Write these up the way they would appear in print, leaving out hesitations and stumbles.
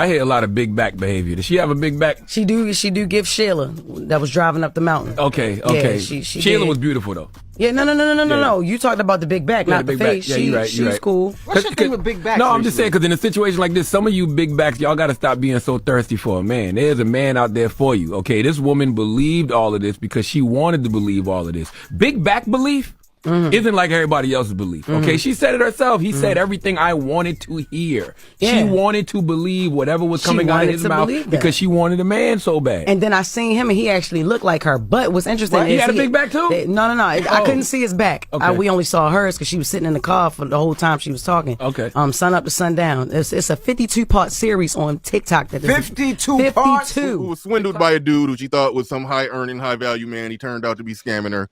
I hear a lot of big back behavior. Does she have a big back? She do give Sheila that was driving up the mountain. Okay. Yeah, she Sheila did. was beautiful though. Yeah, no. You talked about the big back, not the face. Yeah, you're right. She's cool. What's your thing with big backs? No, I'm just saying because in a situation like this, some of you big backs, y'all got to stop being so thirsty for a man. There's a man out there for you. Okay, this woman believed all of this because she wanted to believe all of this. Big back belief isn't like everybody else's belief. Okay, she said it herself. He said everything I wanted to hear. Yeah. She wanted to believe whatever was coming out of his mouth because she wanted a man so bad. And then I seen him and he actually looked like her. But what's interesting is he had a big back too? No. I couldn't see his back. Okay. We only saw hers because she was sitting in the car for the whole time she was talking. Okay. Sun up to sundown. It's a 52-part series on TikTok. 52 parts? Who was swindled by a dude who she thought was some high-earning, high-value man. He turned out to be scamming her.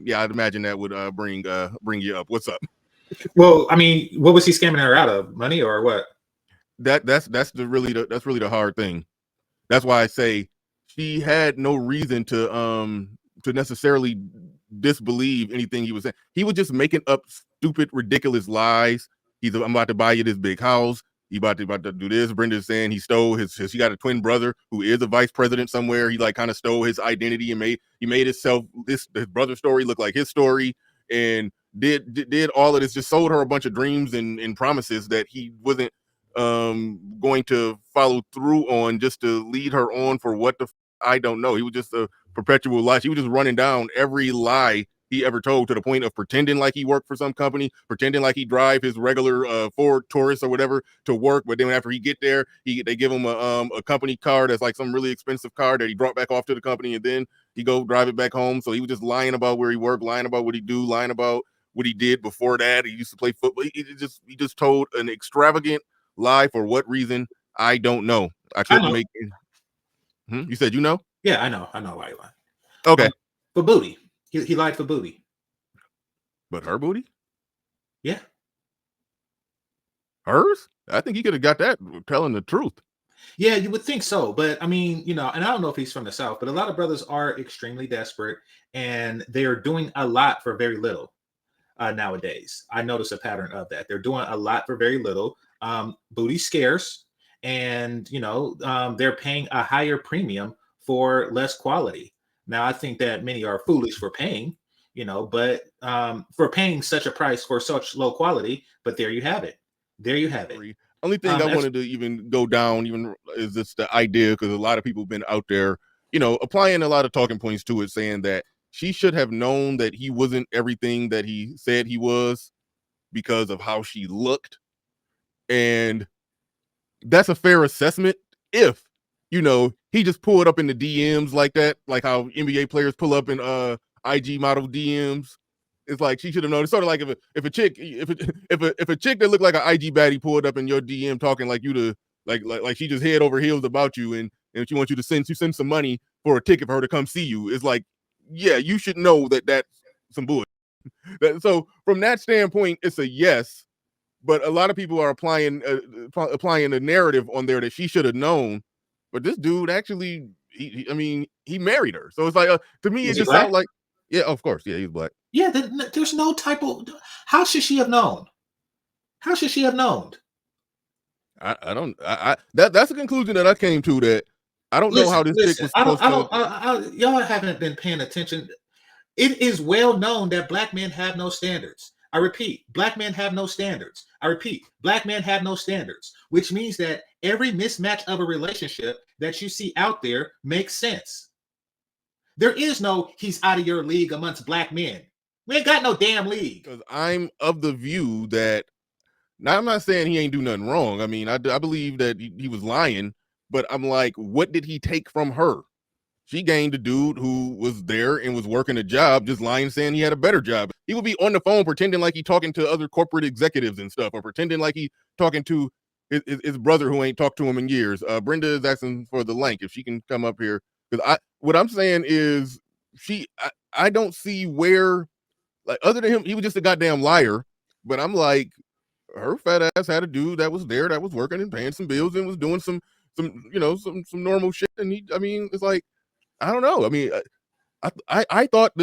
Yeah, I'd imagine that would bring you up. What's up? Well, I mean, what was he scamming her out of? Money or what? That's really the hard thing. That's why I say she had no reason to necessarily disbelieve anything he was saying. He was just making up stupid, ridiculous lies. I'm about to buy you this big house. He about to do this. Brenda's saying he stole he got a twin brother who is a vice president somewhere. He like kind of stole his identity and made his brother's story look like his story, and did all of this, just sold her a bunch of dreams and promises that he wasn't going to follow through on, just to lead her on for what I don't know. He was just a perpetual lie. He was just running down every lie he ever told, to the point of pretending like he worked for some company, pretending like he drive his regular Ford Taurus or whatever to work. But then after he get there, they give him a company car that's like some really expensive car that he brought back off to the company, and then he go drive it back home. So he was just lying about where he worked, lying about what he do, lying about what he did before that. He used to play football. He just told an extravagant lie. For what reason? I don't know. I couldn't make it. You said you know? Yeah, I know why he lied. Okay. For booty. He lied for booty. But her booty? Yeah. Hers? I think he could have got that telling the truth. Yeah, you would think so. But I mean, and I don't know if he's from the South, but a lot of brothers are extremely desperate and they're doing a lot for very little nowadays. I notice a pattern of that. They're doing a lot for very little. Booty's scarce, and they're paying a higher premium for less quality. Now, I think that many are foolish for paying, but for paying such a price for such low quality. But there you have it. Only thing I wanted to even go down is just the idea, because a lot of people have been out there, applying a lot of talking points to it, saying that she should have known that he wasn't everything that he said he was because of how she looked. And that's a fair assessment if he just pulled up in the DMs like that, like how NBA players pull up in IG model DMs. It's like she should have known. It's sort of like if a chick that looked like an IG baddie pulled up in your DM talking like you to like she just head over heels about you, and she wants you to send some money for a ticket for her to come see you. It's like, yeah, you should know that that's some bullshit. So from that standpoint, it's a yes. But a lot of people are applying a narrative on there that she should have known. But this dude actually, he married her. So it's like, to me, it just sounds like, yeah, of course. Yeah, he's black. Yeah, there's no type of, how should she have known? How should she have known? That's a conclusion that I came to, that I don't know how this chick was supposed to. Y'all haven't been paying attention. It is well known that black men have no standards. I repeat, black men have no standards. I repeat, black men have no standards, which means that every mismatch of a relationship that you see out there makes sense. There is no, he's out of your league amongst black men. We ain't got no damn league. Because I'm of the view that, now I'm not saying he ain't do nothing wrong. I mean, I believe that he was lying, but I'm like, what did he take from her? She gained a dude who was there and was working a job, just lying, saying he had a better job. He would be on the phone pretending like he talking to other corporate executives and stuff, or pretending like he talking to his brother who ain't talked to him in years. Brenda is asking for the link, if she can come up here. Because what I'm saying is, I don't see where, like, other than him, he was just a goddamn liar. But I'm like, her fat ass had a dude that was there, that was working and paying some bills and was doing some normal shit. And it's like, I don't know. I mean, I thought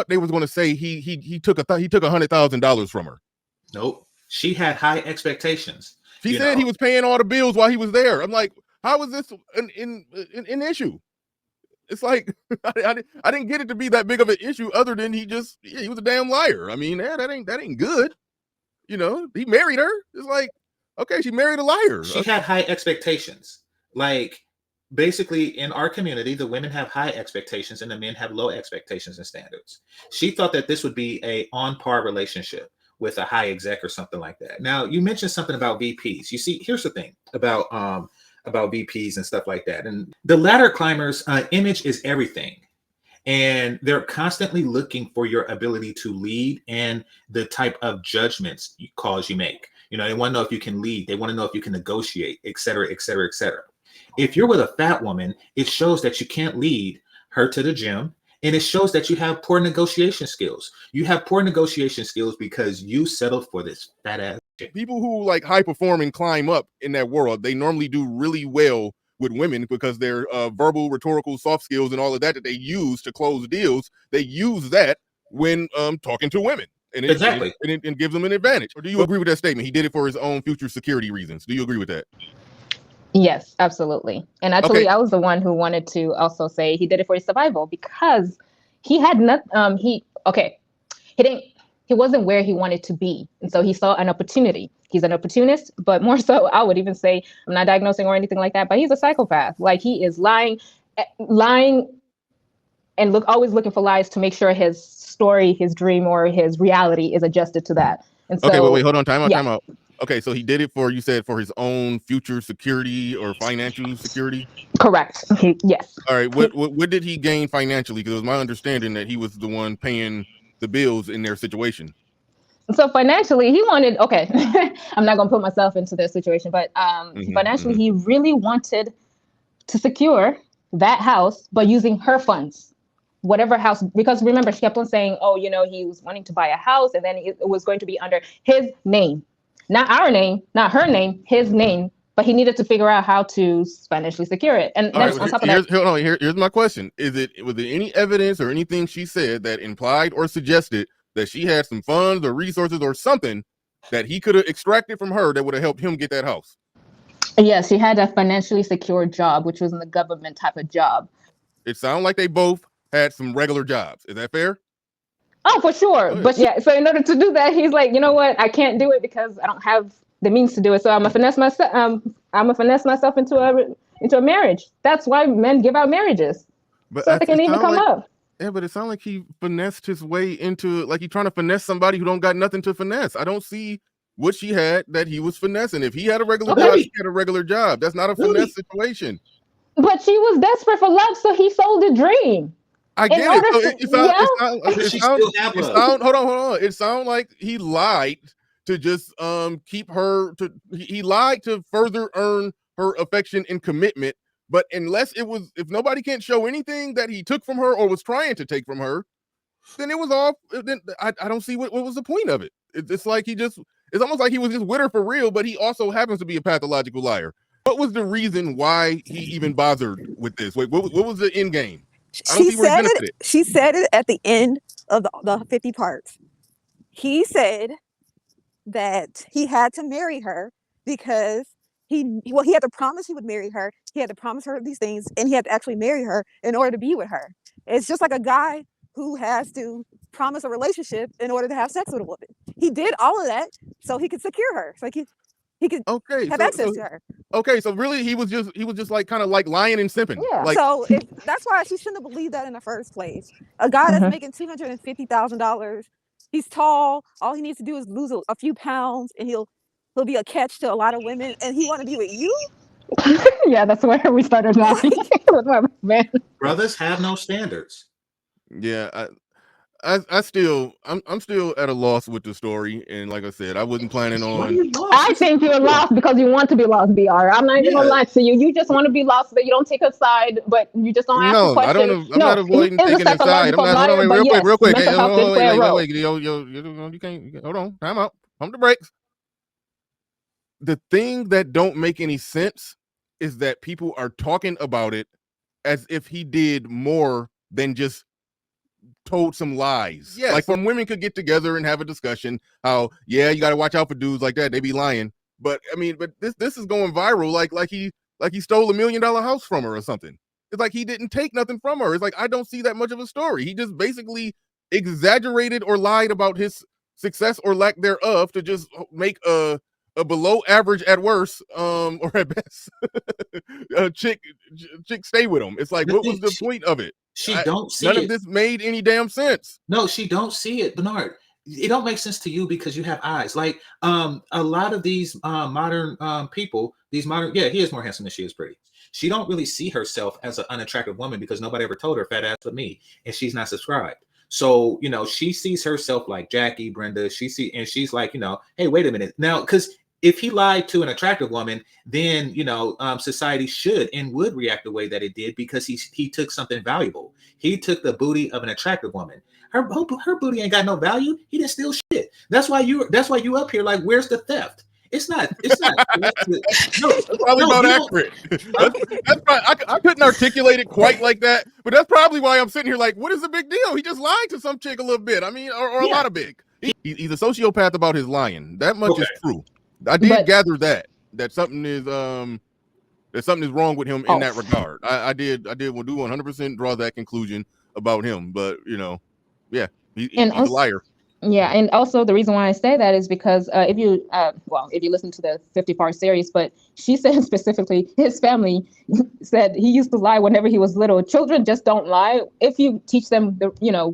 they was going to say he took $100,000 from her. Nope. She had high expectations. She said he was paying all the bills while he was there. I'm like, how is this an issue? It's like I didn't get it to be that big of an issue, other than he was a damn liar. I mean, that ain't good. You know, he married her. It's like, okay, she married a liar. She had high expectations. Like, basically, in our community, the women have high expectations and the men have low expectations and standards. She thought that this would be a on par relationship with a high exec or something like that. Now, you mentioned something about VPs. You see, here's the thing about VPs and stuff like that. And the ladder climbers' image is everything. And they're constantly looking for your ability to lead and the type of judgments calls you make. You know, they want to know if you can lead. They want to know if you can negotiate, et cetera, et cetera, et cetera. If you're with a fat woman, it shows that you can't lead her to the gym. And it shows that you have poor negotiation skills. You have poor negotiation skills because you settled for this fat ass shit. People who like high perform and climb up in that world, they normally do really well with women because their verbal, rhetorical, soft skills and all of that they use to close deals, they use that when talking to women. And it gives them an advantage. Or do you agree with that statement? He did it for his own future security reasons. Do you agree with that? Yes, absolutely. And actually, I was the one who wanted to also say he did it for his survival because he had not. He wasn't where he wanted to be, and so he saw an opportunity. He's an opportunist, but more so, I would even say, I'm not diagnosing or anything like that, but he's a psychopath. Like, he is lying, and always looking for lies to make sure his story, his dream, or his reality is adjusted to that. And so, wait, hold on, time out. Okay, so he did it for, you said, for his own future security or financial security? Correct. Yes. All right, what did he gain financially? Because it was my understanding that he was the one paying the bills in their situation. So financially, he wanted, I'm not going to put myself into their situation, but financially, he really wanted to secure that house, but using her funds, whatever house, because remember, she kept on saying, he was wanting to buy a house, and then it was going to be under his name. Not our name, not her name, his name, but he needed to figure out how to financially secure it. And then on top of that, here's my question: was there any evidence or anything she said that implied or suggested that she had some funds or resources or something that he could have extracted from her that would have helped him get that house? Yes, she had a financially secure job, which was in the government type of job. It sounded like they both had some regular jobs. Is that fair? Oh, for sure. But yeah, so in order to do that, he's like, you know what? I can't do it because I don't have the means to do it. So I'm gonna finesse myself. Into a marriage. That's why men give out marriages, so they can even come up. Yeah, but it sounds like he finessed his way into, like, he's trying to finesse somebody who don't got nothing to finesse. I don't see what she had that he was finessing. If he had a regular job, she had a regular job. That's not a finesse situation. But she was desperate for love, so he sold a dream. I get it. Hold on. It sounds like he lied to just keep her. He lied to further earn her affection and commitment. But if nobody can't show anything that he took from her or was trying to take from her, then it was off. Then I don't see what was the point of it. It's like it's almost like he was just with her for real, but he also happens to be a pathological liar. What was the reason why he even bothered with this? Wait, what was the end game? She said it at the end of the 50 parts. He said that he had to marry her because he had to promise he would marry her. He had to promise her these things, and he had to actually marry her in order to be with her. It's just like a guy who has to promise a relationship in order to have sex with a woman. He did all of that so he could secure her. So he could have access to her. Okay, so really he was just like kind of like lying and simping. Yeah. So that's why she shouldn't have believed that in the first place. A guy that's making $250,000, he's tall. All he needs to do is lose a few pounds, and he'll be a catch to a lot of women. And he want to be with you? Yeah, that's where we started laughing with my man. Brothers have no standards. Yeah, I'm still at a loss with the story, and like I said, I wasn't planning on. I think you're lost because you want to be lost, BR. I'm not even gonna lie to you. You just want to be lost, but you don't take a side, but you just don't ask questions. I'm not avoiding taking a side. Real quick. Wait. You can't. Hold on. Time out. Pump the brakes. The thing that don't make any sense is that people are talking about it as if he did more than just told some lies. Yes. Like when women could get together and have a discussion, how you got to watch out for dudes like that, they be lying. But I mean, but this is going viral like he stole $1 million house from her or something. It's like he didn't take nothing from her. It's like I don't see that much of a story. He just basically exaggerated or lied about his success or lack thereof to just make a below average at worst, or at best, a chick stay with him. It's like, what was the point of it? Don't see none it. of this made any damn sense. No, she don't see it, Bernard. It don't make sense to you because you have eyes. Like a lot of these modern people, he is more handsome than she is pretty. She don't really see herself as an unattractive woman because nobody ever told her fat ass with me, and she's not subscribed. So, she sees herself like Jackie, Brenda. And she's like, hey, wait a minute. Now, because if he lied to an attractive woman, then, society should and would react the way that it did because he took something valuable. He took the booty of an attractive woman. Her booty ain't got no value. He didn't steal shit. That's why you up here like, where's the theft? It's not. No, that's probably about accurate. That's probably, I couldn't articulate it quite like that, but that's probably why I'm sitting here like, what is the big deal? He just lied to some chick a little bit. I mean, or a lot of big. He's a sociopath about his lying. That much is true. I did gather that something is wrong with him in that regard. I did do 100% draw that conclusion about him, but he's a liar. Yeah, and also the reason why I say that is because if you listen to the 50-part series, but she said specifically his family said he used to lie whenever he was little. Children just don't lie. If you teach them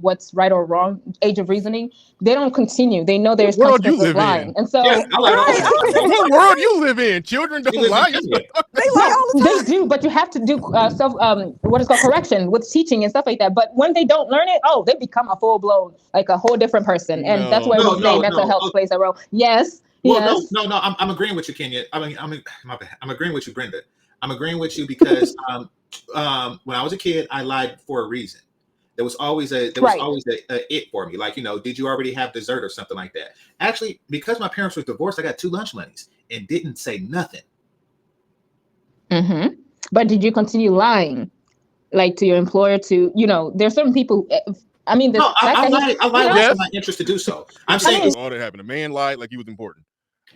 what's right or wrong, age of reasoning, they don't continue. They know there's consequences of lying. And so what world you live in? Children don't lie. They lie all the time. They do, but you have to do what is called correction with teaching and stuff like that. But when they don't learn it, they become a full blown, like a whole different person. And that's where mental health plays a role. Yes. Well, no. I'm agreeing with you, Kenya. I'm agreeing with you, Brenda. I'm agreeing with you because when I was a kid, I lied for a reason. There was always a it for me. Like, did you already have dessert or something like that? Actually, because my parents were divorced, I got 2 lunch monies and didn't say nothing. Mm-hmm. But did you continue lying, like to your employer? There's certain people. I mean, I lied. Yes. My interest to do so. I'm saying all that happened. A man lied like he was important.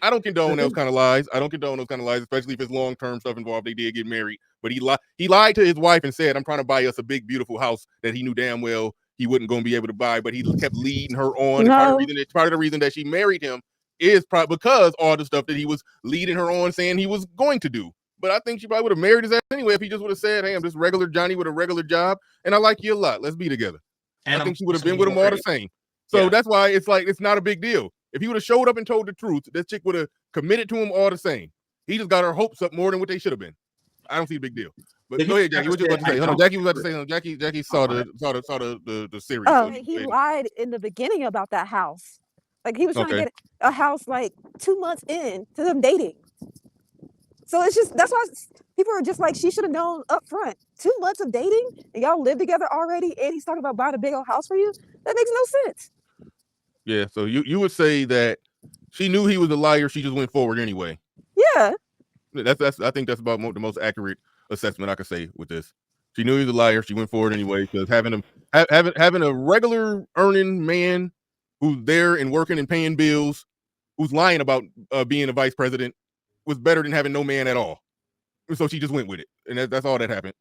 I don't condone those kind of lies. Especially if it's long-term stuff involved. They did get married, but he lied to his wife and said, "I'm trying to buy us a big, beautiful house that he knew damn well he wasn't going to be able to buy." But he kept leading her on. No. Part of the reason that she married him is probably because all the stuff that he was leading her on, saying he was going to do. But I think she probably would have married his ass anyway if he just would have said, "Hey, I'm just regular Johnny with a regular job, and I like you a lot. Let's be together." And I think she would have been with him all the same. So that's why it's like it's not a big deal. If he would have showed up and told the truth, that chick would have committed to him all the same. He just got her hopes up more than what they should have been. I don't see a big deal. But go ahead, Jackie. What you about to say? Hold on, Jackie was about to say something. Jackie saw the series. Oh, he lied in the beginning about that house. Like he was trying to get a house like 2 months in to them dating. So it's just that's why people are just like, she should have known up front. 2 months of dating and y'all live together already, and he's talking about buying a big old house for you. That makes no sense. Yeah, so you would say that she knew he was a liar. She just went forward anyway. Yeah, that's I think that's about the most accurate assessment I could say with this. She knew he was a liar. She went forward anyway because having a regular earning man who's there and working and paying bills, who's lying about being a vice president, was better than having no man at all. So she just went with it, and that's all that happened.